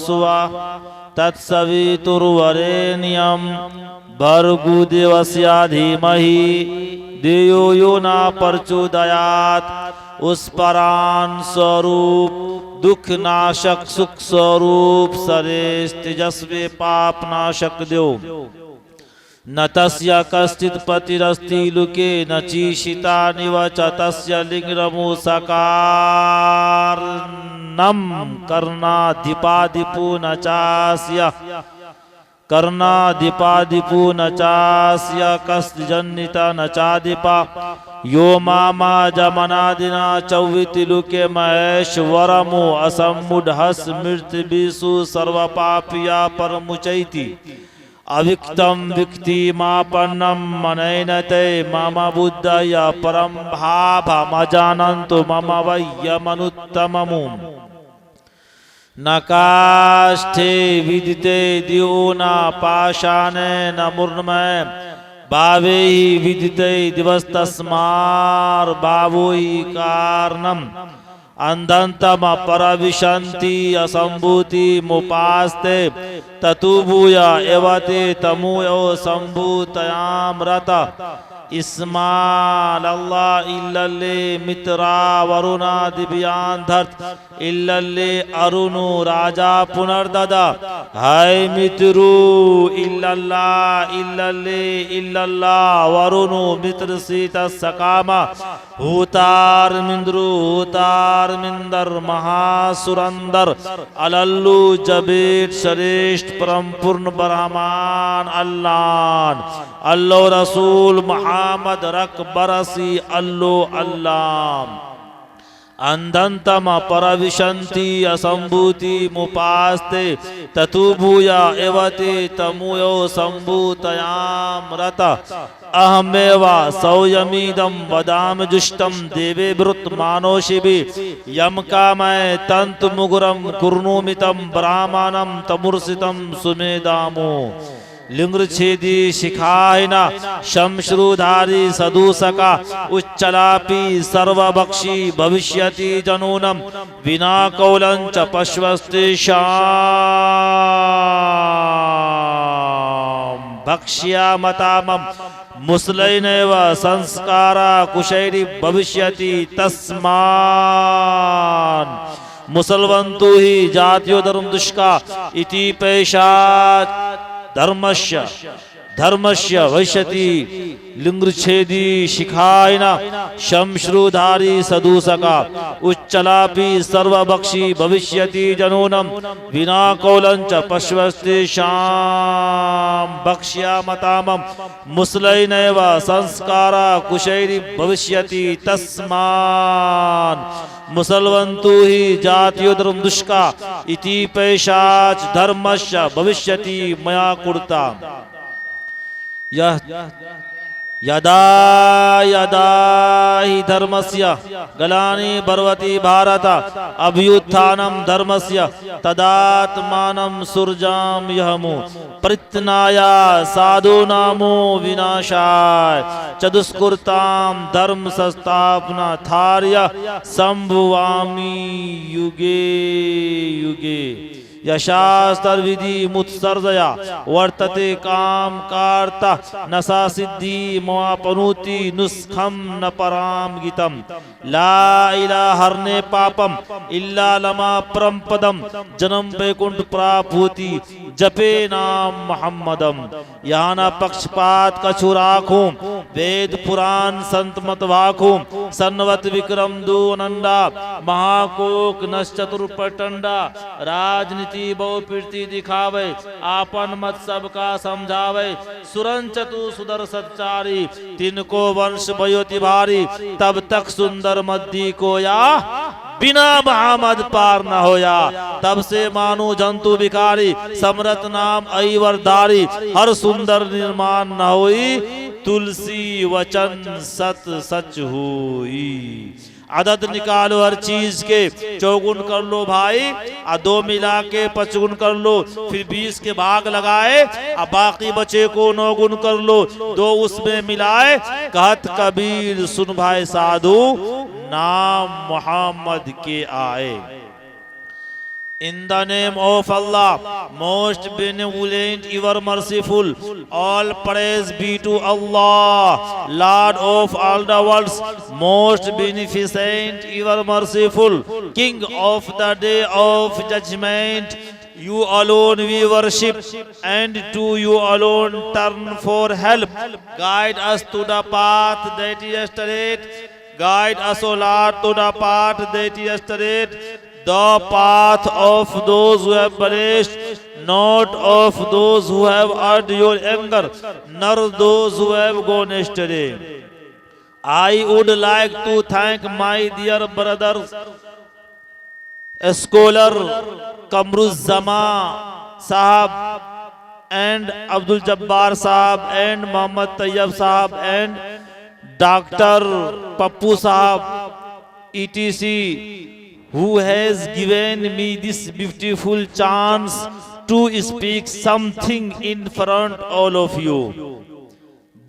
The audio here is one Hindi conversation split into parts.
सुवा तत्सवितुर्वरेण्यं भर्गो देवस्य धीमहि धियो यो न प्रचोदयात्। उस परान स्वरूप दुख नाशक सुख स्वरूप सरेश तेजस्वी पाप नाशक देव न तस्य कश्चित् पतिरस्ति लुके न चीशिता निवच तस्य लिंगरमु सकारनम कर्णाधिपादिपु न चास्य कर्णाधिपादिपु न चास्य कस्जन्निता न चादिपा यो मामा जमनादिना चौविति लुके महेश्वरमु असम्मुढ़ स्मृतिविषु सर्वपापिया परमुचैति अविक्तम विक्तिमापन्नम मनैनते मम बुद्धय परम भावमजानन्तु मम वह्यमनुत्तममु न काष्ठे विदिते दियो न पाषाणे न मूर्णमय भावे विदिते दिवस्तस्मार भावोहि कारणम अंधंतम परविशन्ति असंभूति मुपास्ते ततुभूया एवते तमुयो संभूतयाम रता इस्माल्ला इल्लल्ले मित्रा वरुणा दिव्यांधर्त इल्लल्ले अरुणु राजा पुनर्ददा हाय मित्रु इल्लल्ला इल्लल्ले इल्लल्ला वरुणु मित्र सीत सकामा हूतार मिंद्रु हूतार मिंदर महासुरंदर अलल्लु जबेट श्रेष्ठ परम पूर्ण ब्रह्मान अल्लाह अल्लो रसूल मोहम्मद रक बरसी अल्लो अल्लाह अंधंतम परविशन्ति असंभूति मुपास्ते ततुभूया एवते तमुयो संभूतयाम रता अहमेवा सौयमीदम वदाम जुष्टम देवे वृत मानोशिभि यम कामय तंतु मुगुरम कुर्णुमितम ब्राह्मणम तमुर्सितम सुमेदामो लिंगछेदी शिखाहिना शमश्रुधारी सदूसका उच्चलापी सर्वभक्षी भविष्यति जनूनम विना कौलंच पश्वस्ति शाम भक्ष्यामतामम मुसलैनैव संस्कारा कुशैरी भविष्यति तस्मान् मुसलवन्तु हि जात्यो धर्म दुष्का इति पैशाच धर्मस्य वैश्यति लिंगछेदी शिखायना शमश्रुधारी सदूसका उच्चलापी सर्वभक्षी भविष्यति जनूनम विना कौलंच पश्वस्ति शाम भक्ष्यामतामम मुसलैनैव संस्कारा कुशैरी भविष्यति तस्मान् मुसलवन्तु हि जात्यो धर्म दुष्का इति पैशाच धर्मस्य भविष्यति मया कुर्ता यदा यदा हि धर्मस्य गलानि भर्वति भारत अभ्युत्थानं धर्मस्य तदात्मानं सुर्जां यहमु परित्नाय साधूनामो विनाशाय चतुष्कृतां धर्म संस्थापनार्थाय संभवामि युगे युगे यशास्त्रविधि मुत्सर्जया वर्तते काम कार्ता न सा सिद्धि मोपनुति नुस्खम न पराम गीतम ला इलाहा हरने पापम इल्ला लमा परम पदम जन्म वैकुंठ प्राप्ति जपे नाम मोहम्मदम यहाँ न पक्षपात कछु राखूं वेद पुराण संत मत वाखूं सन्वत विक्रम दो नंदा महाकोक नश्चतुर्पटंडा राजनीति बहु पीर्ति दिखावे आपन मत सबका समझावे सुरंचतु सुदर सच्चारी तिनको वंश बयोति भारी तब तक सुंदर मद्दी को या बिना मोहम्मद पार न होया तब से मानो जंतु विकारी समरत नाम ऐवरधारी हर सुंदर निर्माण न होई तुलसी वचन सत सच हुई। आदत निकालो हर चीज के 4 गुण कर लो भाई आ 2 मिला के 5 गुण कर लो फिर 20 के भाग लगाए आ बाकी बचे को 9 गुण कर लो 2 उसमें मिलाए कहत कबीर सुन भाई साधु नाम मोहम्मद के आए। In the name of Allah, most benevolent, ever merciful, all praise be to Allah, Lord of all the worlds, most beneficent, ever merciful, King of the day of judgment. You alone we worship, and to you alone turn for help. Guide us to the path that is straight. Guide us, O Lord, to the path that is straight, the path of those who have perished, not of those who have earned your anger, nor those who have gone astray. I would like to thank my dear brothers, scholar Kamruzzama Sahab and Abdul Jabbar Sahab and Muhammad Tayyab Sahab and Dr. Pappu Sahab, etc., who has given me this beautiful chance to speak something in front all of you.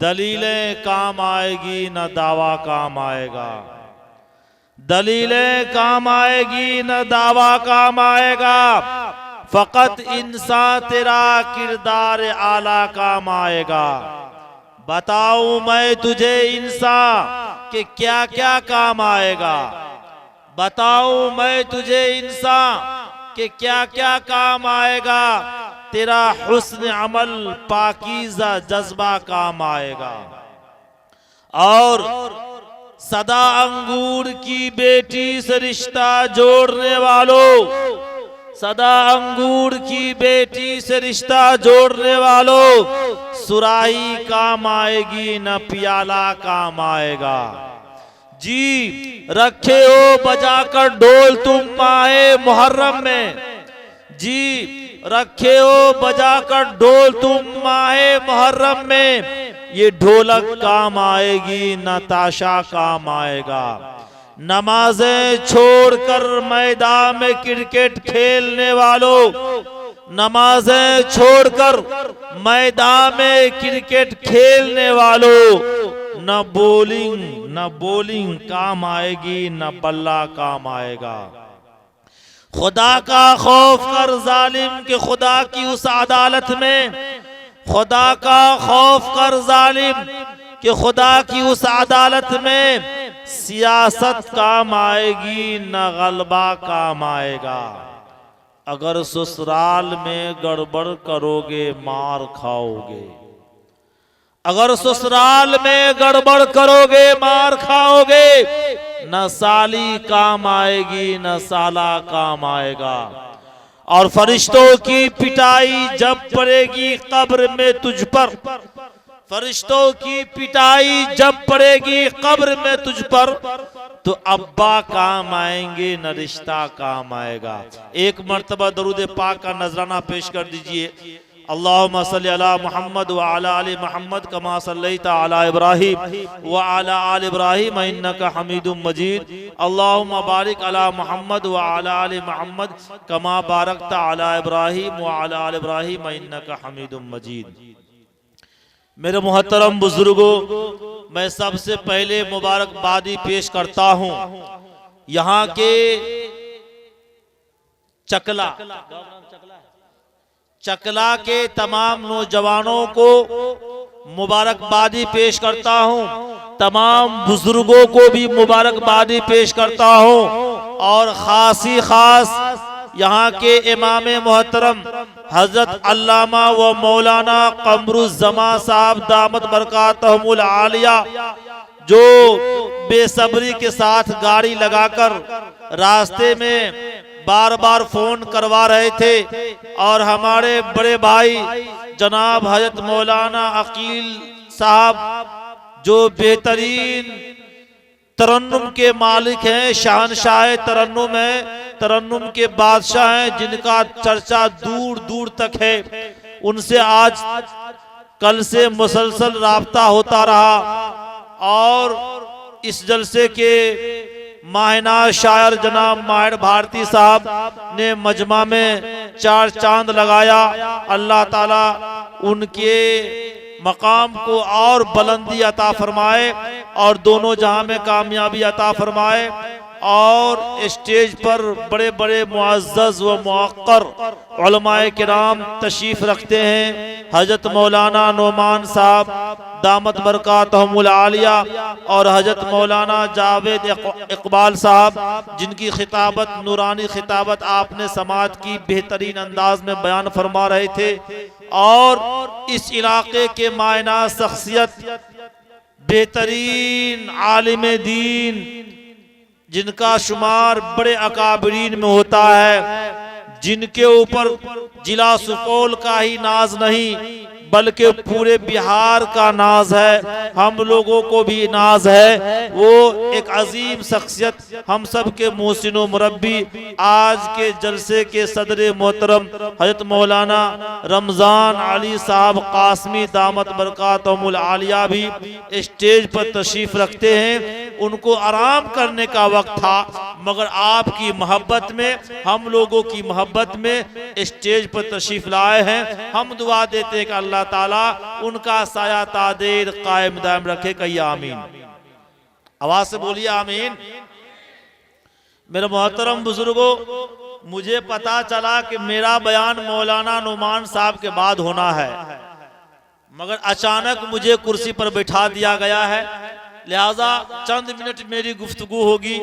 दलीलें काम आएगी न दावा काम आएगा, दलीलें काम आएगी न दावा काम आएगा, फकत इंसान तेरा किरदार आला काम आएगा। बताऊं मैं तुझे इंसान के क्या क्या काम आएगा, बताऊं मैं तुझे इंसान के क्या क्या काम आएगा। तेरा हुस्न अमल पाकीज़ा जज्बा काम आएगा। और सदा अंगूर की बेटी से रिश्ता जोड़ने वालों, सदा अंगूर की बेटी से रिश्ता जोड़ने वालों, सुराही काम आएगी न प्याला काम आएगा। जी रखे हो बजाकर ढोल तुम माहे मुहर्रम में, जी रखे हो बजाकर ढोल तुम माहे मुहर्रम में, ये ढोलक काम आएगी न ताशा काम आएगा। नमाजें छोड़कर मैदान में क्रिकेट खेलने वालों, नमाजें छोड़कर मैदान में क्रिकेट खेलने वालों, न बोलिंग काम आएगी न बल्ला काम आएगा। खुदा का खौफ कर जालिम के खुदा की उस अदालत में, खुदा का खौफ कर जालिम के खुदा की उस अदालत में, सियासत काम आएगी न गलबा काम आएगा। अगर ससुराल में गड़बड़ करोगे मार खाओगे, अगर ससुराल में गड़बड़ करोगे मार खाओगे। न साली काम आएगी न साला काम आएगा। और फरिश्तों की पिटाई जब पड़ेगी कब्र में तुझ पर, फरिश्तों की पिटाई जब पड़ेगी कब्र में तुझ पर, तो अब्बा काम आएंगे न रिश्ता काम आएगा। एक मर्तबा दरूद पाक का नजराना पेश कर दीजिए। अल्लाहुम्मा सल्ली अला मुहम्मद व अला आलि मुहम्मद कमा सल्लैता अला इब्राहीम व अला आलि इब्राहीम इन्नका हमीदुम मजीद। अल्लाहुम्मा बारिक अला मुहम्मद व अला आलि मुहम्मद कमा बारकता अला इब्राहीम व अला आलि इब्राहीम इन्नका हमीदुम मजीद। मेरे मुहतरम बुजुर्गों, मैं सबसे पहले मुबारकबादी पेश करता हूँ यहाँ के चकला के तमाम नौजवानों को मुबारकबादी पेश करता हूँ, तमाम बुजुर्गों को भी मुबारकबादी पेश करता हूँ। और खासी खास यहाँ के इमाम मोहतरम हजरत अल्लामा व मौलाना कमरुज़्ज़मा साहब दामत बरकातहुमुल आलिया, जो बेसब्री के साथ गाड़ी लगाकर रास्ते में बार बार फोन करवा रहे थे। और हमारे बड़े भाई जनाब हजरत मौलाना अकील साहब, जो बेहतरीन तरन्नुम के मालिक हैं, शहनशाह तरन्नुम हैं, तरन्नुम के बादशाह हैं, जिनका चर्चा दूर दूर तक है, उनसे आज कल से मुसलसल राब्ता होता रहा। और इस जलसे के माहिनाज शायर जनाब माहिर भारती साहब ने मजमा में 4 चांद लगाया। अल्लाह ताला उनके मकाम को और बुलंदी अता फरमाए और दोनों जहां में कामयाबी अता फरमाए। और स्टेज पर बड़े बड़े मुअज़्ज़ज़ व मुअक्कर उलमाए किराम तशरीफ़ रखते हैं। हज़रत मौलाना नोमान साहब दामत बरकातहुमुल आलिया और हज़रत मौलाना जावेद इकबाल साहब, जिनकी खिताबत नूरानी खिताबत आपने समाज की बेहतरीन अंदाज में बयान फरमा रहे थे। और इस इलाके के मायना शख्सियत, बेहतरीन आलिम दीन, जिनका शुमार बड़े अकाबरीन में होता है, जिनके ऊपर जिला सुपौल का ही नाज नहीं बल्कि पूरे बिहार का नाज है, हम लोगों को भी नाज है। वो एक अजीम शख्सियत, हम सब के मोहसिन व मुरब्बी, आज के जलसे के सदर मोहतरम हज़रत मौलाना रमज़ान अली साहब कासमी दामत बरकातहुमुल आलिया भी स्टेज पर तशरीफ़ रखते हैं। उनको आराम करने का वक्त था, मगर आपकी मोहब्बत में, हम लोगों की मोहब्बत में स्टेज पर तशरीफ़ लाए हैं। हम दुआ देते हैं कि अल्लाह ताला उनका साया तादेर कायम दायम रखे। कहिए आमीन। आवाज से बोलिए आमीन। मेरे मोहतरम बुजुर्गों, मुझे पता चला कि मेरा बयान मौलाना नुमान साहब के बाद होना है, मगर अचानक मुझे कुर्सी पर बैठा दिया गया है। लिहाजा चंद मिनट मेरी गुफ्तगू होगी,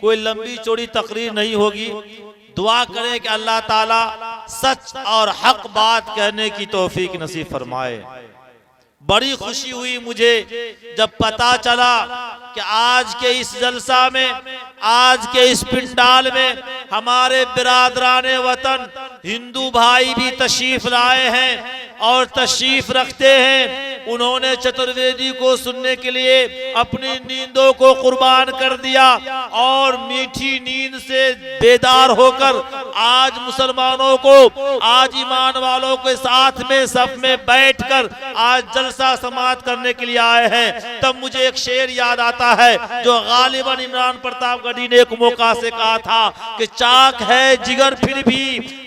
कोई लंबी चौड़ी तकरीर नहीं होगी। दुआ करें कि अल्लाह ताला सच और हक बात कहने की तौफीक नसीब फरमाए। बड़ी खुशी हुई मुझे जब पता चला कि आज के इस जलसा में, आज के इस पिंडाल में हमारे बिरादराने वतन हिंदू भाई भी तशरीफ लाए हैं और तशरीफ रखते हैं। उन्होंने चतुर्वेदी को सुनने के लिए अपनी नींदों को कुर्बान कर दिया और मीठी नींद से बेदार होकर आज मुसलमानों को, आज ईमान वालों के साथ में सब में बैठकर आज जलसा समाप्त करने के लिए आए हैं। तब मुझे एक शेर याद आता है जो गालिबन इमरान प्रतापगढ़ी ने एक मौका से कहा था कि चाक है जिगर फिर भी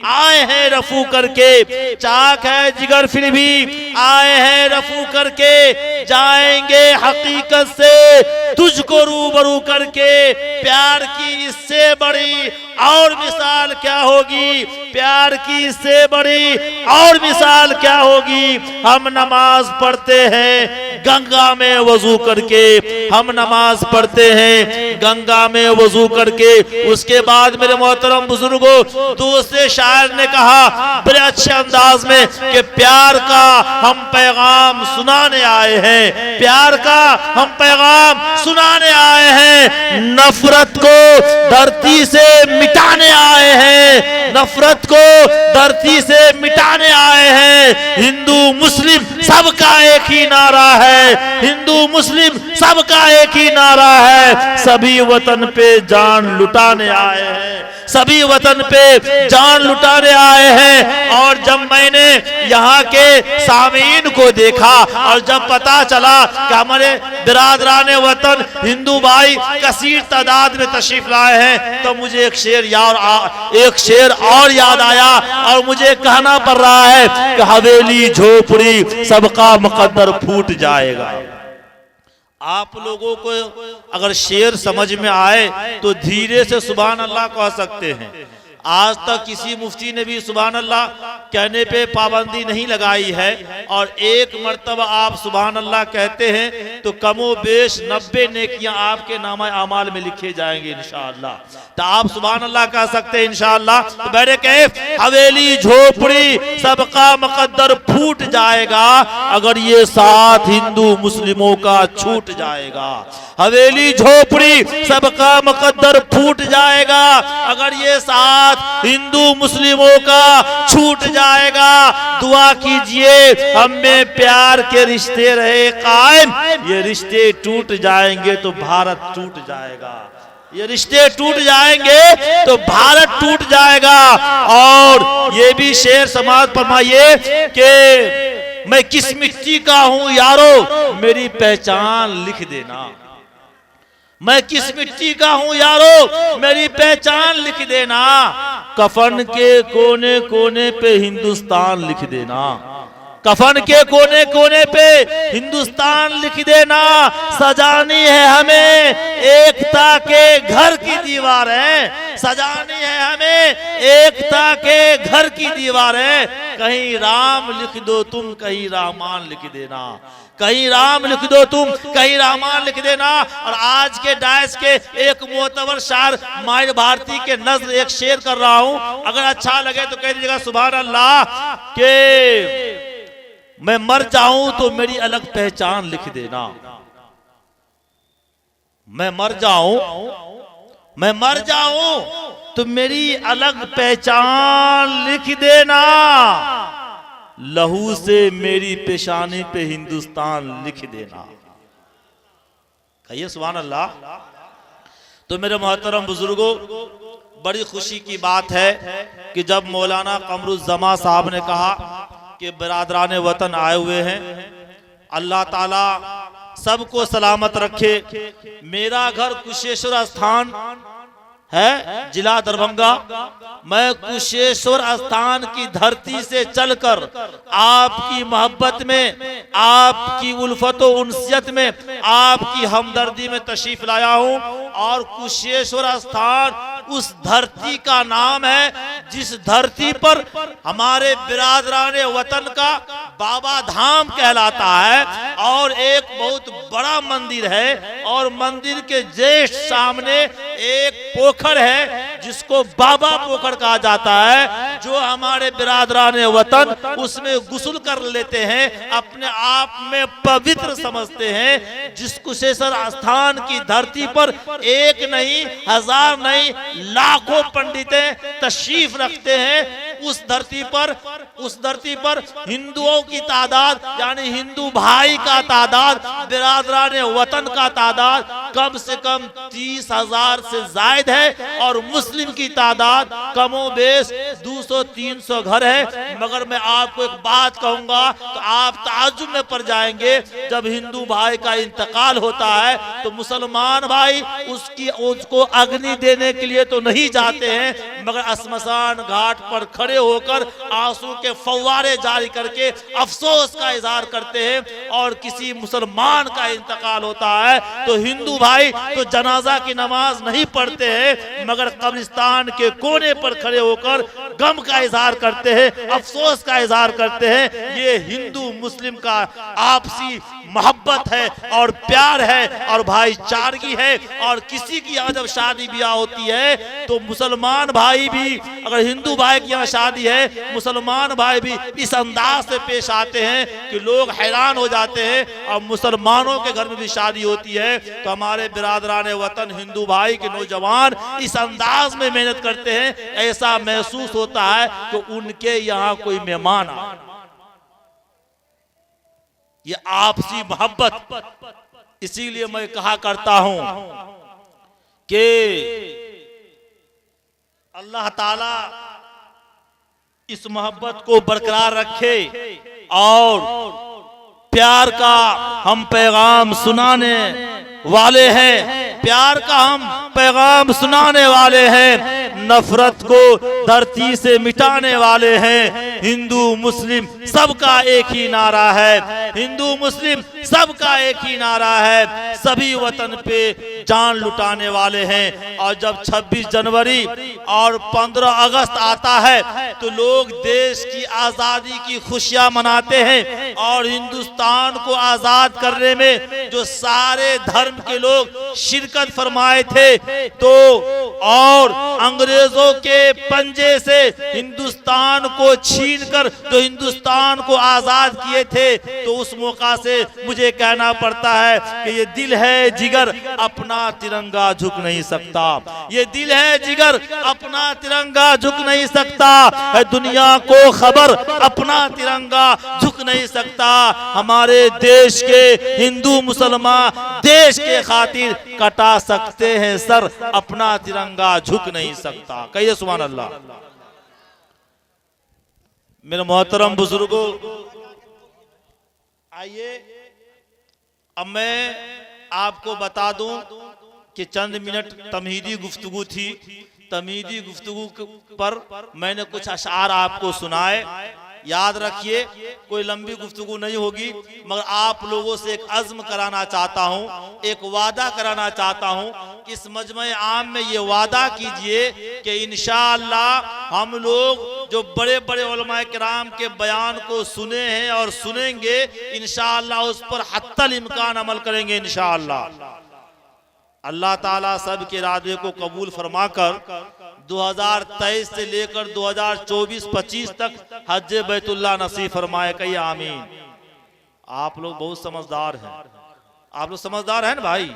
आए हैं रफू करके, चाक है जिगर फिर भी आए हैं रफू करके, जाएंगे हकीकत से तुझको रूबरू करके। प्यार की इससे बड़ी और मिसाल क्या होगी, प्यार की इससे बड़ी और मिसाल क्या होगी। हम नमाज पढ़ते हैं गंगा में वजू करके, हम नमाज पढ़ते हैं गंगा में वजू करके। उसके बाद मेरे मोहतरम बुजुर्गों, दूसरे शायर ने कहा बड़े अच्छे अंदाज में कि प्यार का हम पैगाम सुनाने आए हैं, प्यार का हम पैगाम सुनाने आए हैं। नफरत को धरती से मिटाने आए हैं, नफरत को धरती से मिटाने आए हैं। हिंदू मुस्लिम सबका एक ही नारा है, हिंदू मुस्लिम सबका एक ही नारा है। सभी वतन पे जान लुटाने आए हैं, सभी वतन पे जान लुटाने आए हैं। और जब मैंने यहाँ के सामीन को देखा और जब पता चला कि हमारे बिरादराने वतन हिंदू भाई कसीर तादाद में तशरीफ लाए हैं, तो मुझे एक शेर और याद आया और मुझे कहना पड़ रहा है कि हवेली झोपड़ी सबका मुकद्दर फूट जाएगा। आप लोगों को अगर शेर समझ में आए तो धीरे से सुभान अल्लाह कह सकते हैं। आज तक किसी मुफ्ती ने भी सुभान अल्लाह कहने पे पाबंदी नहीं लगाई है, और एक मर्तबा आप सुभान अल्लाह कहते हैं तो कमो बेश 90 नेकियां आपके नामा अमाल में लिखे जाएंगे इंशाअल्लाह। तो आप सुभान अल्लाह कह सकते हैं इंशाअल्लाह। तो बैठे कहे हवेली झोपड़ी सबका मुकद्दर फूट जाएगा अगर ये साथ हिंदू मुस्लिमों का छूट जाएगा। हवेली झोपड़ी सबका मुकद्दर फूट जाएगा अगर ये साथ हिंदू मुस्लिमों का छूट जाएगा। दुआ कीजिए हम में प्यार के रिश्ते रहे कायम, ये रिश्ते टूट जाएंगे तो भारत टूट जाएगा, ये रिश्ते टूट जाएंगे तो भारत टूट जाएगा। और ये भी शेर समाज फरमाइए कि मैं किस मिट्टी का हूं यारो मेरी पहचान लिख देना, मैं किस मिट्टी का हूं यारो मेरी पहचान लिख देना। कफन के कोने कोने पे हिंदुस्तान लिख देना, कफन के कोने कोने पे हिंदुस्तान लिख देना, सजानी है हमें एकता के घर की दीवारें, सजानी है हमें एकता के घर की दीवारें। कहीं राम लिख दो तुम, कहीं रहमान लिख देना, कहीं राम लिख दो तुम, कहीं रहमान लिख देना। और आज के डायस के एक मोतबर शायर माई भारती के नज़्म एक शेर कर रहा हूं, अगर अच्छा लगे तो कह दीजिएगा सुभान अल्लाह। के मैं मर जाऊं तो मेरी अलग पहचान लिख देना, मैं मर जाऊं, मैं मर जाऊं तो मेरी अलग पहचान लिख देना, लहू से मेरी पेशानी पे हिंदुस्तान लिख देना। कहिए सुभान अल्लाह। तो मेरे मोहतरम बुजुर्गों, बड़ी खुशी की बात है कि जब मौलाना कमरुज़्ज़मा साहब ने कहा कि बिरादरान वतन आए हुए हैं, अल्लाह ताला सबको सलामत रखे। मेरा घर कुशेश्वर स्थान है, जिला दरभंगा। मैं कुशेश्वर स्थान की धरती से चलकर आपकी मोहब्बत में, आपकी उल्फत व उनसियत में, आपकी हमदर्दी में तशरीफ लाया हूं। और कुशेश्वर स्थान उस धरती का नाम है जिस धरती पर हमारे बिरादरान वतन का बाबा धाम कहलाता है। और एक बहुत बड़ा मंदिर है, और मंदिर के जस्ट सामने एक पोखर है जिसको बाबा पोखर कहा जाता है। जो हमारे बिरादरान वतन उसमें गुस्ल कर लेते हैं, अपने आप में पवित्र समझते हैं। जिस कुशेश्वर स्थान की धरती पर एक नहीं, हजार नहीं, लाखों पंडितें तशरीफ रखते हैं। उस धरती पर हिंदुओं की तादाद, यानी हिंदू भाई का तादाद, बिरादरान वतन का तादाद कम से कम 30,000 से जायद है। और मुस्लिम की तादाद कमो बेश 200-300 घर है। मगर मैं आपको एक बात कहूंगा तो आप ताज्जुब में पड़ जाएंगे। जब हिंदू भाई का इंतकाल होता है तो मुसलमान भाई उसको अग्नि देने के लिए तो नहीं जाते हैं, मगर श्मशान घाट पर खड़े होकर आंसू के फव्वारे जारी करके अफसोस का इजहार करते हैं। और किसी मुसलमान का इंतकाल होता है तो हिंदू भाई तो जनाजा की नमाज नहीं पढ़ते हैं, मगर कब्रिस्तान के कोने पर खड़े होकर गम का इजहार करते हैं, अफसोस का इजहार करते हैं। ये हिंदू मुस्लिम का आपसी मोहब्बत है और प्यार है और भाईचारगी है। और किसी की यहाँ जब शादी ब्याह होती है तो मुसलमान भाई भी, अगर हिंदू भाई की यहाँ शादी है, मुसलमान भाई भी इस अंदाज से पेश आते हैं कि लोग हैरान हो जाते हैं। और मुसलमानों के घर में भी शादी होती है तो हमारे बिरादरान वतन हिंदू भाई के नौजवान इस अंदाज में मेहनत करते हैं, ऐसा महसूस होता है कि उनके यहाँ कोई मेहमान आ। ये आपसी मोहब्बत, इसीलिए मैं कहा करता हूं कि अल्लाह ताला इस मोहब्बत को बरकरार रखे। और प्यार का हम पैगाम सुनाने वाले हैं, प्यार का हम पैगाम सुनाने वाले हैं, नफरत को धरती से मिटाने वाले हैं। हिंदू मुस्लिम सबका एक ही नारा है, हिंदू मुस्लिम सबका एक ही नारा है, सभी वतन पे जान लुटाने वाले हैं। और जब 26 जनवरी और 15 अगस्त आता है तो लोग देश की आजादी की खुशियां मनाते हैं। और हिंदुस्तान को आजाद करने में जो सारे धर्म के लोग शिरकत फरमाए थे, तो और अंग्रेजों के पंजे से हिंदुस्तान को छीनकर जो हिंदुस्तान को आजाद किए थे, तो उस मौका से मुझे कहना पड़ता है कि ये दिल है जिगर अपना तिरंगा झुक नहीं सकता, ये दिल है जिगर अपना तिरंगा झुक नहीं सकता, है दुनिया को खबर अपना तिरंगा झुक नहीं सकता। हमारे देश के हिंदू मुसलमान देश के खातिर कटा सकते हैं सर, अपना तिरंगा झुक नहीं सकता। कहिए सुभान अल्लाह। मेरे मोहतरम बुजुर्गों, आइए अब मैं आपको बता दूं कि चंद मिनट तमहीदी गुफ्तगू थी। तमहीदी गुफ्तगू पर मैंने कुछ अशार आपको सुनाए। याद रखिए, कोई लंबी गुफ्तगू नहीं होगी, मगर आप लोगों से एक अज़्म कराना चाहता हूँ, एक वादा कराना चाहता हूँ। इस मजमे आम में ये वादा कीजिए कि इंशाअल्लाह हम लोग जो बड़े बड़े उलमाए किराम के बयान को सुने हैं और सुनेंगे, इंशाअल्लाह उस पर हत्तल इम्कान अमल करेंगे इंशाअल्लाह। अल्लाह ताला सब के इरादे को कबूल फरमाकर 2023 से लेकर 2024-25 तक हज बैतुल्लाह नसीब फरमाए, कही आमीन। आप लोग बहुत समझदार हैं, आप लोग समझदार हैं ना भाई?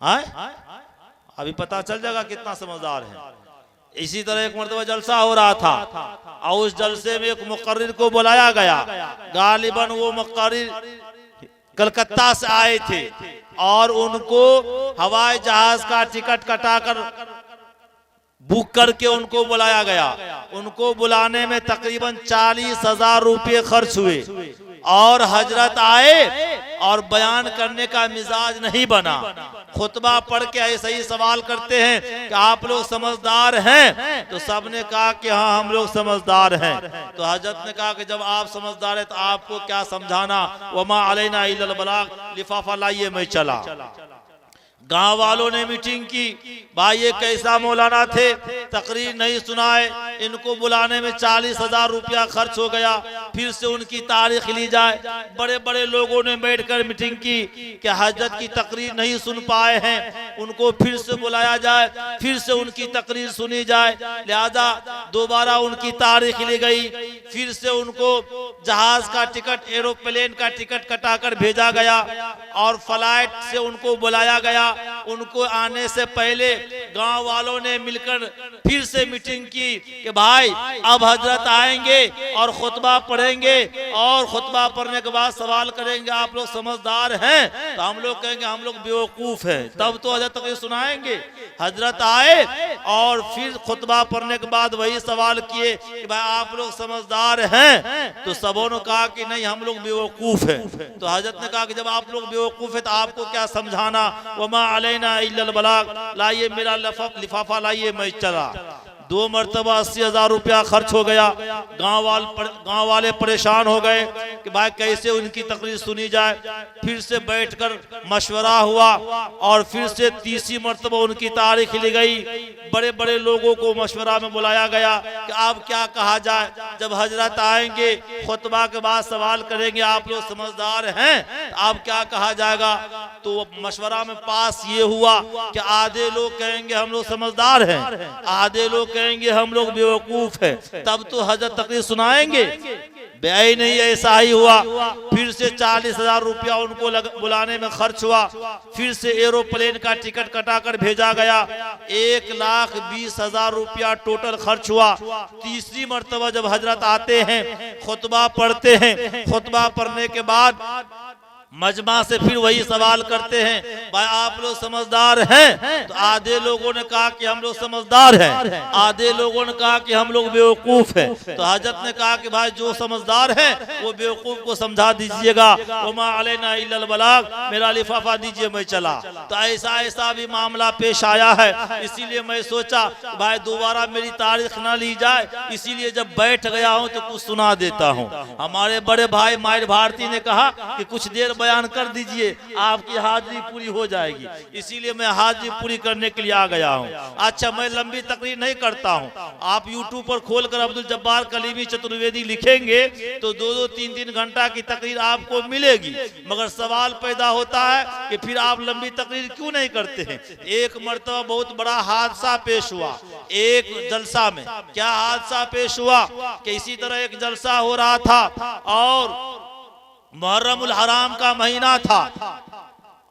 हाँ, अभी पता चल जाएगा कितना समझदार है। इसी तरह एक मर्तबा जलसा हो रहा था और उस जलसे में एक मुकर्रिर को बुलाया गया। गालिबन वो मुकर्रिर कलकत्ता से आए थे और उनको हवाई जहाज का टिकट कटाकर बुक करके उनको बुलाया गया। उनको बुलाने में तकरीबन 40,000 रुपये खर्च हुए और हजरत आए और बयान करने का मिजाज नहीं बना। खुतबा पढ़ के ऐसे ही सवाल करते हैं कि आप लोग समझदार हैं? तो सबने कहा कि हाँ हम लोग समझदार हैं। तो हजरत ने कहा कि जब आप समझदार हैं तो आपको क्या समझाना, वमा अलैना इल्लल बलाग, लिफाफा लाइए मैं चला। गांव वालों ने मीटिंग की, भाई ये कैसा मौलाना थे, तकरीर नहीं सुनाए, इनको बुलाने में 40,000 रुपया खर्च हो गया, फिर से उनकी तारीख ली जाए। बड़े बड़े लोगों ने बैठकर मीटिंग की कि हजरत की तकरीर नहीं सुन पाए हैं, उनको फिर से बुलाया जाए, फिर से उनकी तकरीर सुनी जाए। लिहाजा दोबारा उनकी तारीख ली गई, फिर से उनको जहाज का टिकट, एरोप्लेन का टिकट कटाकर भेजा गया और फ्लाइट से उनको बुलाया गया। उनको आने से पहले गांव वालों ने मिलकर फिर से मीटिंग की कि भाई अब हजरत आएंगे और खुतबा पढ़ेंगे और खुतबा पढ़ने के बाद सवाल करेंगे, आप लोग समझदार हैं? तो हम लोग कहेंगे हम लोग बेवकूफ हैं, तब तो हजरत तक सुनाएंगे। हजरत आए और फिर खुतबा पढ़ने के बाद वही सवाल किए कि भाई आप लोग समझदार हैं? तो सबों ने कहा कि नहीं हम लोग बेवकूफ हैं। तो हजरत ने कहा कि जब आप लोग बेवकूफ है तो आपको क्या समझाना, वमा अलैना इल्लल बलाग, लाइए मेरा लिफाफा लाइए मैं चला। 2 मरतबा 80,000 रुपया खर्च हो गया। गांव वाले परेशान हो गए कि भाई कैसे उनकी तकरीर सुनी जाए। फिर से बैठकर मशवरा हुआ और फिर से तीसरी मरतबा उनकी तारीख ली गई। बड़े बड़े लोगों को मशवरा में बुलाया गया कि अब क्या कहा जाए। जब हजरत आएंगे खुतबा के बाद सवाल करेंगे, आप लोग समझदार हैं, अब क्या कहा जाएगा। तो मशवरा में पास ये हुआ कि आधे लोग कहेंगे हम लोग समझदार हैं, आधे लोग कहेंगे हम लोग बेवकूफ हैं, तब तो हजरत तकरीर सुनाएंगे। बेई नहीं, ऐसा ही हुआ। फिर से 40,000 रुपया उनको बुलाने में खर्च हुआ। फिर से एरोप्लेन का टिकट कटाकर भेजा गया। 1,20,000 रुपया टोटल खर्च हुआ। तीसरी मर्तबा जब हजरत आते हैं, खुतबा पढ़ते हैं, खुतबा पढ़ने के बाद मजमा से फिर वही सवाल करते हैं, भाई आप लोग समझदार हैं? तो आधे लोगों ने कहा कि हम लोग समझदार हैं, आधे लोगों ने कहा कि हम लोग बेवकूफ हैं। तो हजरत ने कहा कि भाई जो समझदार है वो बेवकूफ को समझा दीजिएगा, वमा अलैना इल्लल बलाग, मेरा लिफाफा दीजिए मैं चला। तो ऐसा भी मामला पेश आया है। इसीलिए मैं सोचा भाई दोबारा मेरी तारीख ना ली जाए, इसीलिए जब बैठ गया हूँ तो कुछ सुना देता हूँ। हमारे बड़े भाई मायर भारती ने कहा कि कुछ देर बयान कर दीजिए, आपकी हाजिरी पूरी हो जाएगी। इसीलिए मैं हाजिरी पूरी करने के लिए आ गया हूँ। अच्छा, मैं लंबी तकरीर नहीं करता हूँ। आप यूट्यूब पर खोलकर अब्दुल जब्बार कलीमी चतुर्वेदी लिखेंगे तो 2-2, 3-3 घंटा की तकरीर आपको मिलेगी। मगर सवाल पैदा होता है कि फिर आप लंबी तकरीर क्यों नहीं करते हैं। एक मर्तबा बहुत बड़ा हादसा पेश हुआ एक जलसा में। क्या हादसा पेश हुआ कि इसी तरह एक जलसा हो रहा था और मुहर्रमुल हराम का महीना था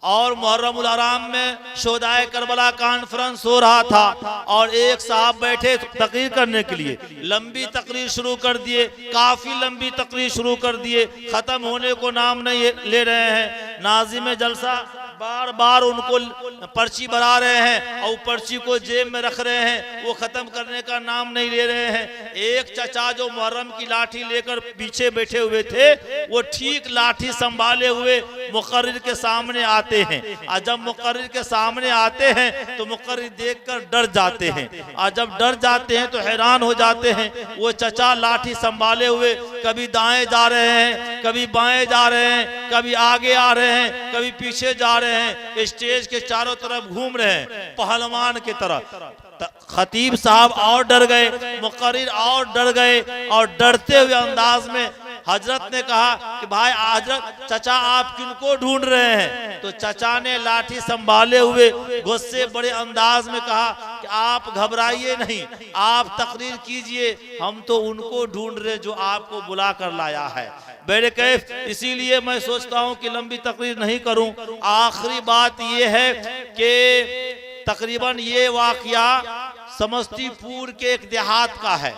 और मुहर्रमुल हराम में शोदाए करबला कॉन्फ्रेंस हो रहा था और एक साहब बैठे तकरीर करने के लिए। लंबी तकरीर शुरू कर दिए, काफी लंबी तकरीर शुरू कर दिए, खत्म होने को नाम नहीं ले रहे हैं। नाज़िम जलसा बार बार उनको पर्ची भरा रहे हैं और पर्ची को जेब में रख रहे हैं, वो खत्म करने का नाम नहीं ले रहे हैं। एक चचा जो मुहर्रम की लाठी लेकर पीछे बैठे हुए थे, वो ठीक लाठी संभाले हुए मुकर्रिर के सामने आते हैं, और जब मुकर्रिर के सामने आते हैं तो मुकर्रिर देखकर डर जाते हैं, और जब डर जाते हैं तो हैरान हो जाते हैं। वो चचा लाठी संभाले हुए कभी दाएं जा रहे हैं, कभी बाएं जा रहे हैं, कभी आगे आ रहे हैं, कभी पीछे जा रहे हैं, स्टेज के चारों तरफ घूम रहे हैं पहलवान की तरह। खतीब साहब और डर गए, मुकर्रिर और डर गए, और डरते हुए अंदाज में हजरत ने कहा कि भाई हजरत चचा आप किनको ढूंढ रहे हैं? तो चचा ने लाठी संभाले हुए गुस्से बड़े अंदाज में कहा कि आप घबराइए नहीं, आप तकरीर कीजिए, हम तो उनको ढूंढ रहे जो आपको बुला कर लाया है। मेरे कैफ, इसीलिए मैं सोचता हूं कि लंबी तकरीर नहीं करूं। आखिरी बात यह है कि तकरीबन ये वाकया समस्तीपुर के एक देहात का है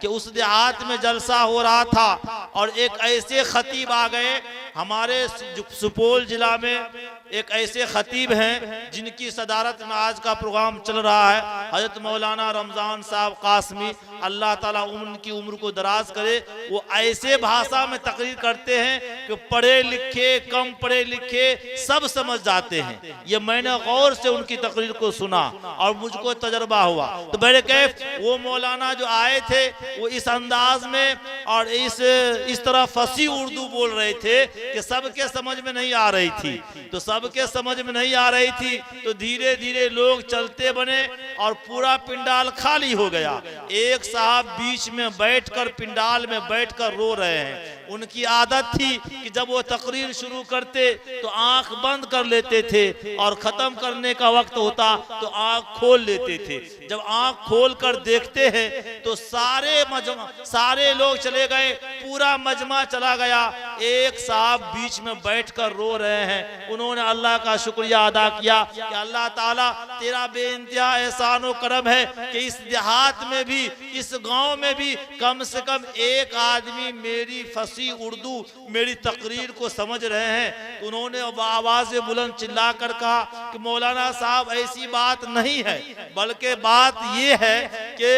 कि उस देहात में जलसा हो रहा था और एक ऐसे खतीब आ गए। हमारे सुपौल जिला में एक ऐसे खतीब हैं जिनकी सदारत में आज का प्रोग्राम चल रहा है, हजरत मौलाना रमजान साहब कासमी, अल्लाह ताला उनकी उम्र को दराज करे। वो ऐसे भाषा में तकरीर करते हैं कि पढ़े लिखे कम पढ़े लिखे सब समझ जाते हैं। ये मैंने गौर से उनकी तकरीर को सुना और मुझको तजर्बा हुआ। तो मेरे कैफ, वो मौलाना जो आए थे वो इस अंदाज में और इस तरह फसी उर्दू बोल रहे थे कि सबके समझ में नहीं आ रही थी। तो सबके समझ में नहीं आ रही थी तो धीरे धीरे लोग चलते बने और पूरा पिंडाल खाली हो गया। एक साहब बीच में बैठकर पिंडाल में बैठकर रो रहे हैं। उनकी आदत थी कि जब वो तकरीर शुरू करते तो आंख बंद कर लेते थे और खत्म करने का वक्त होता तो आंख खोल लेते थे। जब आंख खोल कर देखते हैं तो सारे लोग चले गए, पूरा मजमा चला गया। एक साहब बीच में बैठकर रो रहे हैं। उन्होंने अल्लाह का शुक्रिया अदा किया कि अल्लाह ताला तेरा बेइंतहा एहसान व करम है कि इस देहात में भी, इस गांव में भी कम से कम एक आदमी मेरी फसी उर्दू, मेरी तकरीर को समझ रहे हैं। उन्होंने आवाज़ बुलंद चिल्लाकर कहा कि मौलाना साहब ऐसी बात नहीं है, बल्कि बात ये है कि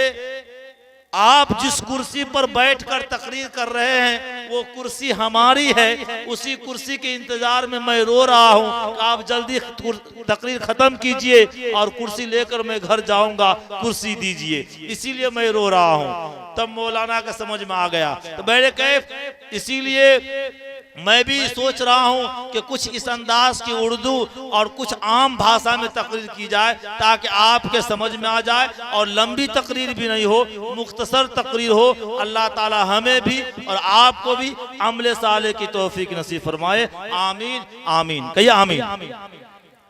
आप जिस कुर्सी पर बैठकर तकरीर कर रहे हैं वो कुर्सी हमारी है। उसी कुर्सी के इंतजार में मैं रो रहा हूँ। आप जल्दी तकरीर खत्म कीजिए और कुर्सी लेकर मैं घर जाऊंगा, कुर्सी दीजिए, इसीलिए मैं रो रहा हूँ। तब मौलाना का समझ में आ गया। तो मेरे कैफ, इसीलिए मैं भी सोच रहा हूं कि कुछ इस अंदाज की उर्दू और कुछ आम भाषा में तकरीर की जाए ताकि आपके समझ में आ जाए और लंबी तकरीर भी नहीं हो, मुख्तसर तकरीर हो। अल्लाह ताला हमें भी और आपको भी अमले साले की तौफीक नसीब फरमाए। आमीन आमीन, कहिए आमीन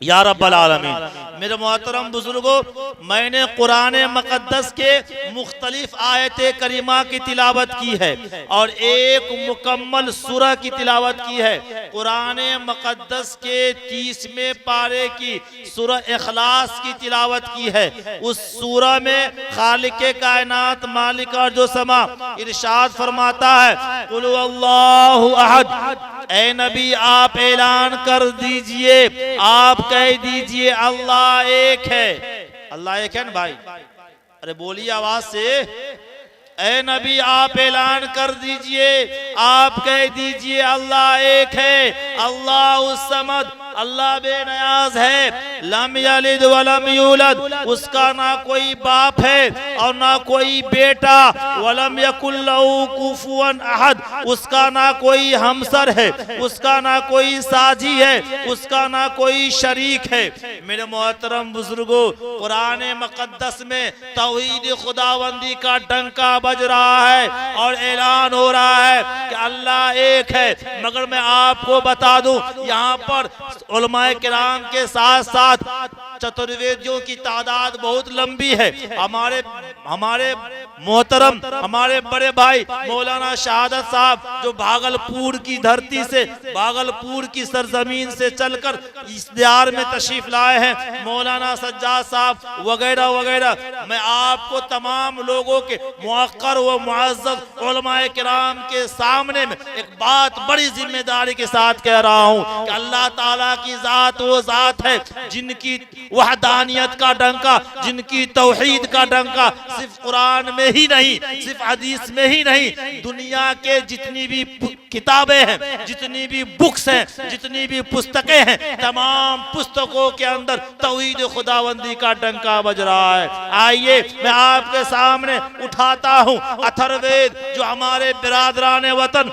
या रब्बल आलमीन। मेरे मोहतरम बुजुर्गों, मैंने कुरान मुक़द्दस के मुख्तलिफ आयते करीमा की तिलावत की है और एक मुकम्मल सूरह की तिलावत की है। कुरान मुक़द्दस के 30वें पारे की सूरह इखलास की तिलावत की है। उस सूरह में खालिक़े कायनात मालिक और जो समा इरशाद फरमाता है, कुल अल्लाहु अहद, ऐ नबी आप ऐलान कर दीजिए, आप कह दीजिए अल्लाह एक है। अल्लाह एक है ना भाई? अरे बोलिए आवाज से। ऐ नबी आप ऐलान कर दीजिए, आप कह दीजिए अल्लाह एक है। अल्लाह उस समद, अल्लाह बेनियाज है। लम यलिद वलम यूलद, उसका ना कोई बाप है और ना कोई बेटा। वलम यकुल लहू कुफुवन अहद, उसका ना कोई हमसर है, उसका ना कोई साजी है, उसका ना कोई शरीक है। मेरे मोहतरम बुजुर्गों, कुरान मुक़द्दस में तौहीद खुदावंदी का डंका बज रहा है और ऐलान हो रहा है कि अल्लाह एक है। मगर मैं आपको बता दूं, यहाँ पर उलमाए किराम के साथ साथ चतुर्वेदियों की तादाद बहुत लंबी है। हमारे मोहतरम, हमारे बड़े भाई मौलाना शहादत साहब जो भागलपुर की धरती से, भागलपुर की सरजमीन से चलकर इस बिहार में तशरीफ लाए हैं, मौलाना सज्जाद साहब वगैरह वगैरह। मैं आपको तमाम लोगों के मुअक्कर व मुअज़्ज़ज़ उलमाए किराम के सामने में एक बात बड़ी जिम्मेदारी के साथ कह रहा हूँ कि अल्लाह ताला की जात वो जात है जिनकी वहदानियत का डंका, जिनकी तौहीद का डंका सिर्फ कुरान में ही नहीं, सिर्फ हदीस में ही नहीं, दुनिया के जितनी भी किताबें हैं, जितनी भी बुक्स हैं, जितनी भी पुस्तकें हैं, तमाम पुस्तकों के अंदर तौहीद खुदाबंदी का डंका बज रहा है। आइए मैं आपके सामने उठाता हूं अथर्ववेद, जो हमारे बिरादरान वतन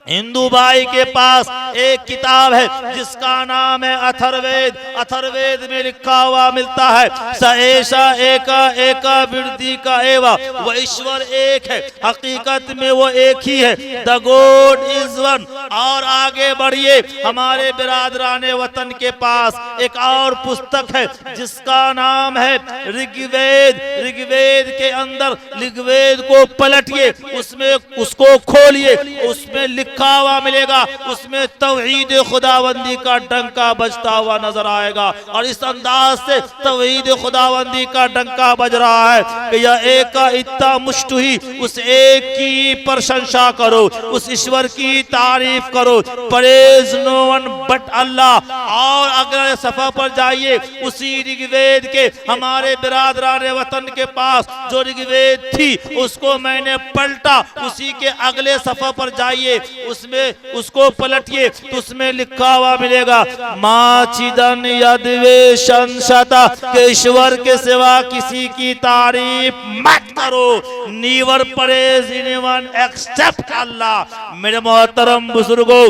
हिंदू भाई के पास एक किताब है जिसका नाम है अथर्ववेद। अथर्ववेद में लिखा हुआ मिलता है स ऐसा एका एका वृद्धि का एवा, वो ईश्वर एक है, हकीकत में वो एक ही है, द गॉड इज वन। और आगे बढ़िए, हमारे बिरादरान वतन के पास एक और पुस्तक है जिसका नाम है ऋग्वेद। ऋग्वेद के अंदर ऋग्वेद को पलटिए, उसमें उसको खोलिए, उसमें लिखा हुआ मिलेगा, उसमें तौहीद खुदाबंदी का डंका बजता हुआ नजर आएगा। और इस अंदाज से तौहीद खुदाबंदी का डंका बज रहा है कि यह एक का इत्ता मुश्तही, उस एक की प्रशंसा करो, उस ईश्वर की तारीफ करो, प्रेज नो वन बट अल्लाह। और अगले सफा पर जाइए, उसी ऋग्वेद के हमारे बिरादरान वतन के पास जो ऋग्वेद थी उसको मैंने पलटा, उसी के अगले सफा पर जाइए, उसमें उसको पलटिए तो उसमें लिखा हुआ मिलेगा माचिदन यद्वेशन शता, के ईश्वर के सिवा किसी की तारीफ मत करो, नीवर परेज इनवन एक्सेप्ट अल्लाह। मेरे मोहतरम बुजुर्गों,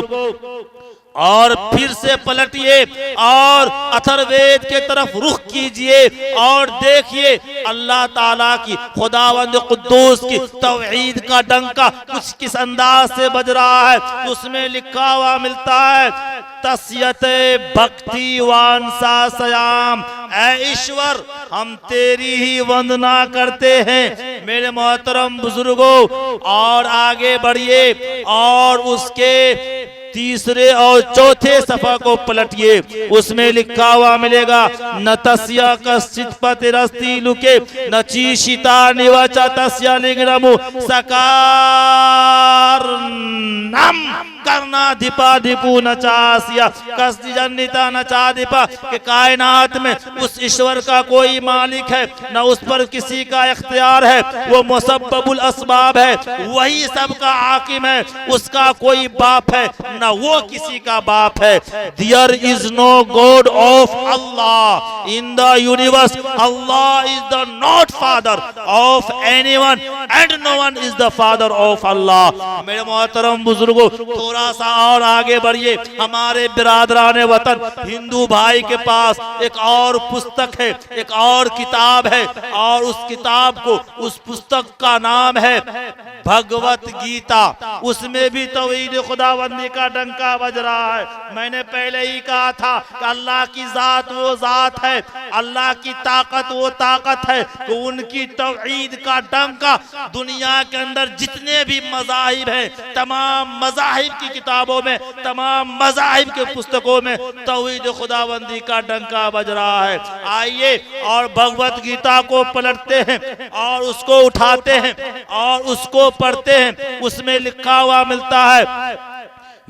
और फिर से पलटिए और अथर्ववेद के तरफ रुख कीजिए और देखिए अल्लाह ताला की, खुदावंद कुद्दूस की तौहीद का डंका कुछ किस अंदाज से बज रहा है। उसमें लिखा हुआ मिलता है तस्यते भक्ति वांसा सयाम, ऐ ईश्वर हम तेरी ही वंदना करते हैं। मेरे मोहतरम बुजुर्गों, और आगे बढ़िए और उसके तीसरे और चौथे सफा को पलटिए, उसमें लिखा हुआ मिलेगा न तस्या कश्चित पतिरस्ती लुके न चीशिता निवाचा तस्या लिंगरमु सकार नम करना दीपा दीपू नचासिया कस्ति जन्निता नचा दीपा, के कायनात में उस ईश्वर का कोई मालिक है न उस पर किसी का इख्तियार है, वो मुसब्बबुल असबाब है, वही सबका हाकिम है, उसका कोई बाप है न वो किसी का बाप है। There is no god of Allah in the universe, Allah is the not father of anyone and no one is the father of Allah. मेरे मोहतरम बुजुर्गों, थोड़ा सा और आगे बढ़िए, हमारे बिरादरान वतन हिंदू भाई के पास एक और पुस्तक है, एक और किताब है, और उस किताब को, उस पुस्तक का नाम है भगवत गीता। उसमें भी तौहीद खुदाबंदी का डंका बज रहा है। मैंने पहले ही कहा था कि अल्लाह की जात वो जात है, अल्लाह की ताकत वो ताकत है, तो उनकी तौहीद का डंका दुनिया के अंदर जितने भी मज़ाहिब हैं, तमाम मज़ाहिब की किताबों में, तमाम मज़ाहिब के पुस्तकों में तौहीद खुदाबंदी का डंका बज रहा है। आइए और भगवत गीता को पलटते हैं और उसको उठाते हैं और उसको पढ़ते हैं। उसमें लिखा हुआ मिलता है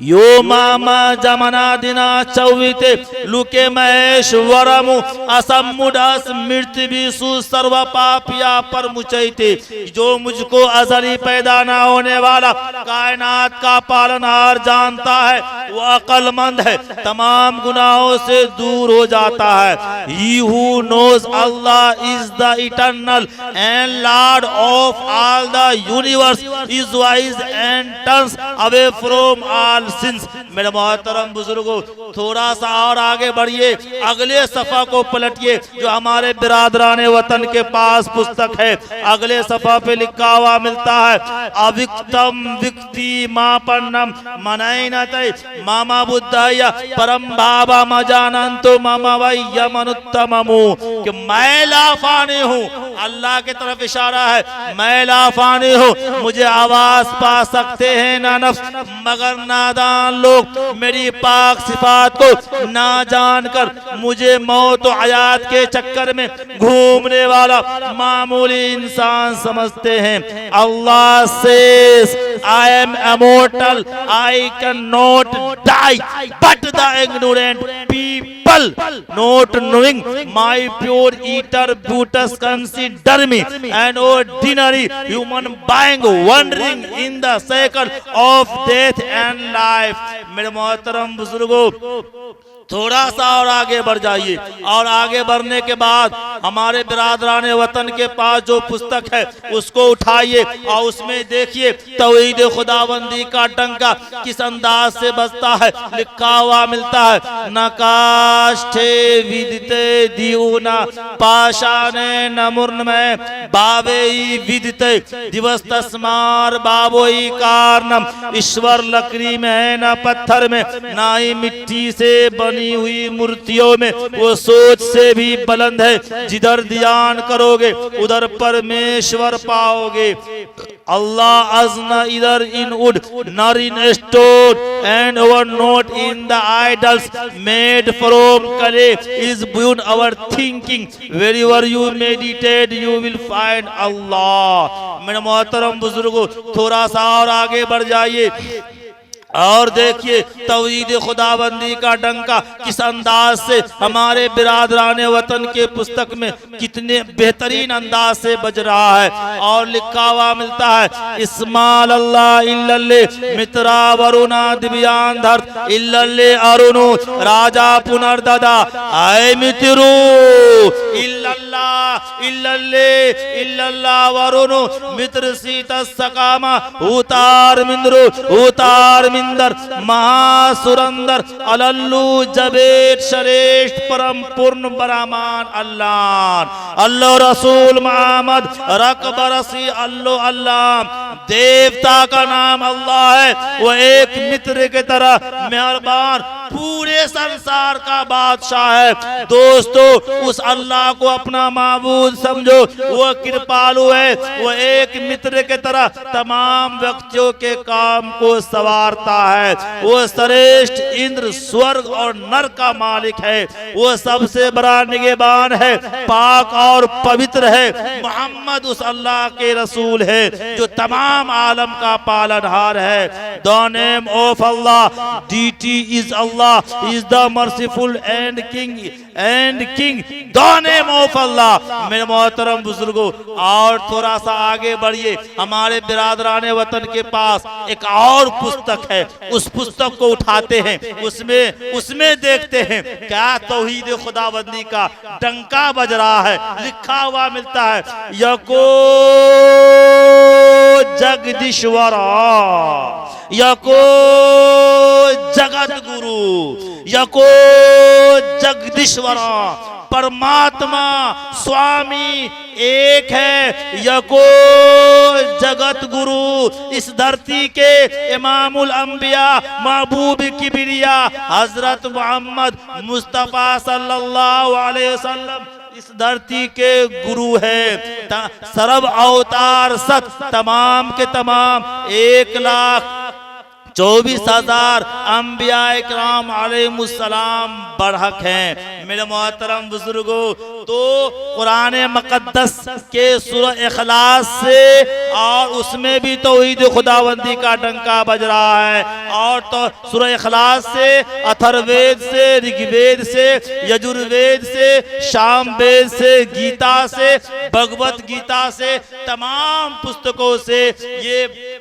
यो मामा जमना दिना चौविते लुके महेश्वरमु असमुडास मृत्यु सर्व पापिया पर मुचैते, जो मुझको अजली पैदा ना होने वाला कायनात का पालनहार जानता है, वो अक्लमंद है, तमाम गुनाहों से दूर हो जाता है। He who knows Allah is the eternal and Lord of all the universe is wise and turns away from all since. मेरे मोहतरम बुजुर्गों, थोड़ा सा और आगे बढ़िए, अगले सफा को पलटिए जो हमारे बिरादरान वतन के पास पुस्तक है। अगले सफा पे लिखा हुआ मिलता है अविक्तम विक्ति मापन्नम मनैनतै मामा बुद्धया परम भावा मजानंतो मामा वय्य मनुत्तममु, कि मैं लाफानी हूँ, अल्लाह की तरफ इशारा है, मैं लाफानी हूँ, मुझे आवाज पा सकते हैं ना नफ्स, मगर नादान लोग मेरी पाक सिफात को ना जानकर मुझे मौत और हयात के चक्कर में घूमने वाला मामूली इंसान समझते हैं। Allah says I am immortal, I can not die, but the ignorant people people not knowing my pure eater Brutus consider me an ordinary human being wandering in the circle of death and life। मेरे मोहतरम बुजुर्गों, थोड़ा सा और आगे बढ़ जाइए, और आगे बढ़ने के बाद हमारे बिरादरान वतन के पास जो पुस्तक है उसको उठाइए और उसमें देखिए तौहीद खुदाबंदी का डंका किस अंदाज से बजता है। लिखा हुआ मिलता है, नकाष्ठे विदिते दीउना पाशाने नमुर्न में बावे विदिते दिवस तस्मार बाबोई कारणम। ईश्वर लकड़ी में है न पत्थर में, ना ही मिट्टी से बनी हुई मूर्तियों में, वो सोच से भी बुलंद है। जिधर ध्यान करोगे उधर परमेश्वर पाओगे। Allah is neither in wood nor in stone, and our not in the idols made from clay is beyond our thinking. Wherever you meditate, you will find Allah। मेरे मोहतरम बुजुर्गों, थोड़ा सा और आगे बढ़ जाइए और देखिए तौहीद खुदाबंदी का डंका किस अंदाज से हमारे बिरादरान वतन के पुस्तक में कितने बेहतरीन अंदाज से बज रहा है। और लिखा हुआ मिलता है, इस्माल अल्लाह इल्लल्ले मित्रा वरुणा दिव्यान धर इल्लल्ले अरुणु राजा पुनर्ददा आय मित्रु इल्लल्लाह इल्लल्ले इल्लल्लाह वरुणु मित्र सीता सकामा उतार मिंद्रु उतार मिंदर महासुरंदर अलल्लू जबेट श्रेष्ठ परम पूर्ण बरामान अल्लाह अल्लाह रसूल मोहम्मद रकबरसी अल्लाह अल्लाह। देवता का नाम अल्लाह है, वो एक मित्र की तरह मेहरबान पूरे संसार का बादशाह है। दोस्तों, उस अल्लाह को अपना माबूद समझो, वो कृपालु है, वो एक मित्र की तरह तमाम व्यक्तियों के काम को संवारता है। वो श्रेष्ठ इंद्र स्वर्ग और नर का मालिक है, वो सबसे बड़ा निगहबान है, पाक और पवित्र है। मोहम्मद उस अल्लाह के रसूल है जो तमाम आलम का पालनहार है। The name of Allah, deity is Allah, is the merciful and king and king। The name of Allah। मेरे मोहतरम बुजुर्गों, और थोड़ा सा आगे बढ़िए, हमारे बिरादरान वतन के पास एक और पुस्तक है, उस पुस्तक को उठाते हैं, उसमें देखते हैं क्या तौहीद खुदाबंदी का डंका बज रहा है। लिखा हुआ मिलता है, यको जगदीश्वरा यको जगत गुरु यको जगदीश्वरा परमात्मा स्वामी एक है। यको जगत गुरु इस धरती के इमामुल अंबिया महबूब किबरिया हजरत मोहम्मद मुस्तफा सल्लल्लाहु अलैहि वसल्लम इस धरती के गुरु है। सर्व अवतार सत तमाम के तमाम 1,24,000 अंबिया इकराम अलैहिमुस्सलाम बरहक हैं। मेरे मोहतरम बुजुर्गों, तो कुरान मुकद्दस के सूरह इखलास से और उसमें भी तौहीद खुदाबंदी का डंका बज रहा है। और तो सूरह इखलास से, अथर्ववेद से, ऋग्वेद से, यजुर्वेद से, सामवेद से, गीता से, भगवत गीता से, तमाम पुस्तकों से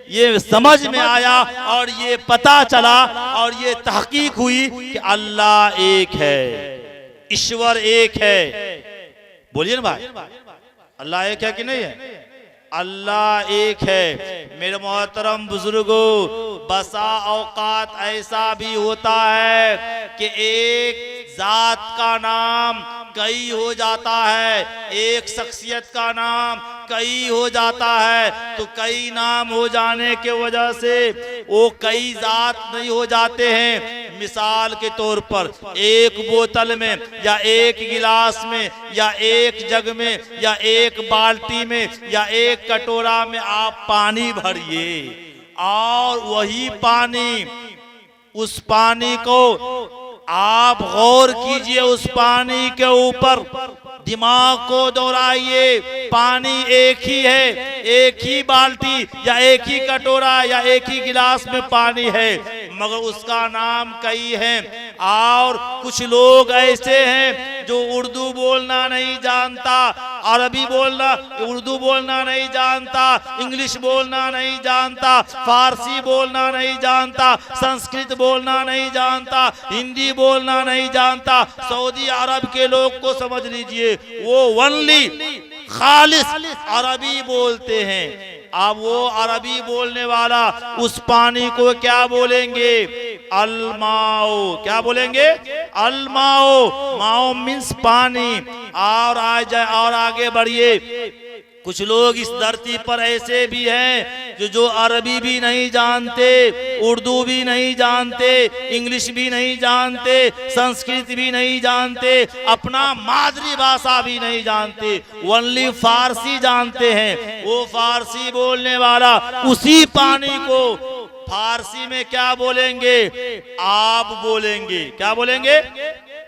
ये समझ में आया और ये पता चला और ये तहकीक हुई कि अल्लाह एक है, ईश्वर एक है। बोलिए ना भाई, अल्लाह एक है कि नहीं है? अल्लाह एक है। मेरे मोहतरम बुजुर्गों, बसा औकात ऐसा भी होता है कि एक जात का नाम कई हो जाता है, एक शख्सियत का नाम कई हो जाता है। तो कई नाम हो जाने के वजह से वो कई जात नहीं हो जाते हैं। मिसाल के तौर पर एक बोतल में या एक गिलास में या एक जग में या एक बाल्टी में या एक कटोरा में आप पानी भरिए और वही पानी, उस पानी को आप गौर कीजिए, उस पानी के ऊपर दिमाग को दोहराइए। पानी एक ही है, एक ही बाल्टी या एक ही कटोरा या एक ही गिलास में पानी है, मगर उसका नाम कई है। और कुछ लोग ऐसे हैं जो उर्दू बोलना नहीं जानता, उर्दू बोलना नहीं जानता, इंग्लिश बोलना नहीं जानता, फारसी बोलना नहीं जानता, संस्कृत बोलना नहीं जानता, हिंदी बोलना नहीं जानता। सऊदी अरब के लोग को समझ लीजिए, वो ओनली खालिस अरबी बोलते हैं। अब वो अरबी बोलने वाला उस पानी को क्या बोलेंगे? अलमाओ। क्या बोलेंगे? अलमाओ। माओ मीन्स पानी। और आगे बढ़िए। कुछ लोग इस धरती पर ऐसे भी हैं जो अरबी भी नहीं जानते, उर्दू भी नहीं जानते, इंग्लिश भी नहीं जानते, संस्कृत भी नहीं जानते, अपना मातृभाषा भी नहीं जानते, ओनली फारसी जानते हैं। वो फारसी बोलने वाला उसी पानी को फारसी में क्या बोलेंगे? आप बोलेंगे। क्या बोलेंगे?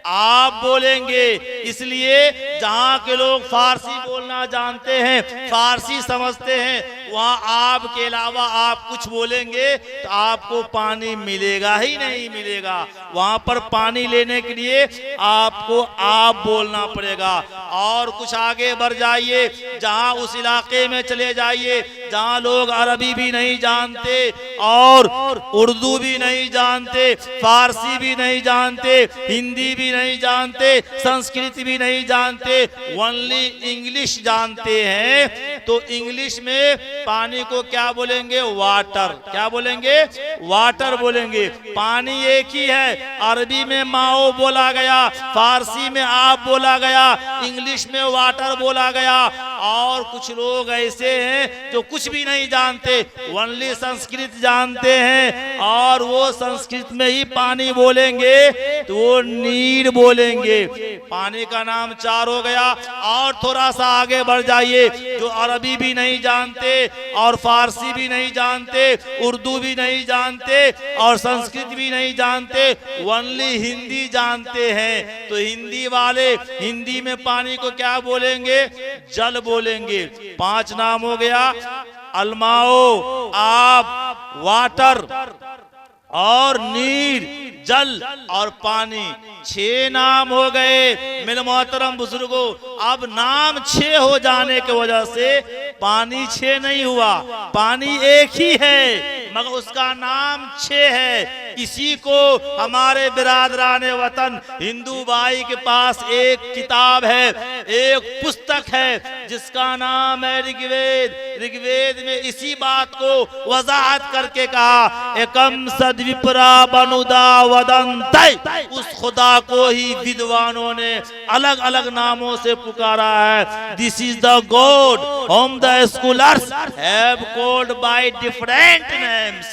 आप बोलेंगे। इसलिए जहां के लोग फारसी बोलना जानते हैं, फारसी समझते हैं, वहां आप के अलावा आप कुछ बोलेंगे तो आपको पानी मिलेगा ही नहीं मिलेगा। वहां पर पानी लेने के लिए आपको आप बोलना पड़ेगा। और कुछ आगे बढ़ जाइए, जहां उस इलाके में चले जाइए जहां लोग अरबी भी नहीं जानते और उर्दू भी नहीं जानते, फारसी भी नहीं जानते, हिंदी भी नहीं जानते, संस्कृत भी नहीं जानते, ओनली इंग्लिश जानते हैं। तो इंग्लिश में पानी को क्या बोलेंगे? वाटर। क्या बोलेंगे? वाटर बोलेंगे। पानी एक ही है। अरबी में माओ बोला गया, फारसी में आप बोला गया, इंग्लिश में वाटर बोला गया। और कुछ लोग ऐसे हैं जो कुछ भी नहीं जानते, ओनली संस्कृत जानते हैं और वो संस्कृत में ही पानी बोलेंगे तो वो नीर बोलेंगे। पानी का नाम 4 हो गया। और थोड़ा सा आगे बढ़ जाइए, जो अरबी भी नहीं जानते और फारसी भी नहीं जानते, उर्दू भी नहीं जानते और संस्कृत भी नहीं जानते, ओनली हिंदी जानते हैं। तो हिंदी वाले हिंदी में पानी को क्या बोलेंगे? जल बोलेंगे। 5 नाम हो गया। अलमाओ, आप, वाटर और नीर, जल और पानी। 6 नाम हो गए। मेरे मोहतरम बुजुर्गों, अब नाम 6 हो जाने की वजह से पानी 6 नहीं हुआ, पानी एक ही है मगर उसका नाम 6 है। इसी को हमारे बिरादराने वतन हिंदू भाई के पास एक किताब है, एक पुस्तक है जिसका नाम है ऋग्वेद। ऋग्वेद में इसी बात को वजाहत करके कहा, एकम सद्विप्रा बनुदा वदंतै। उस खुदा को ही विद्वानों ने अलग अलग नामों से पुकारा है। This is the God home the scholars have called by different names.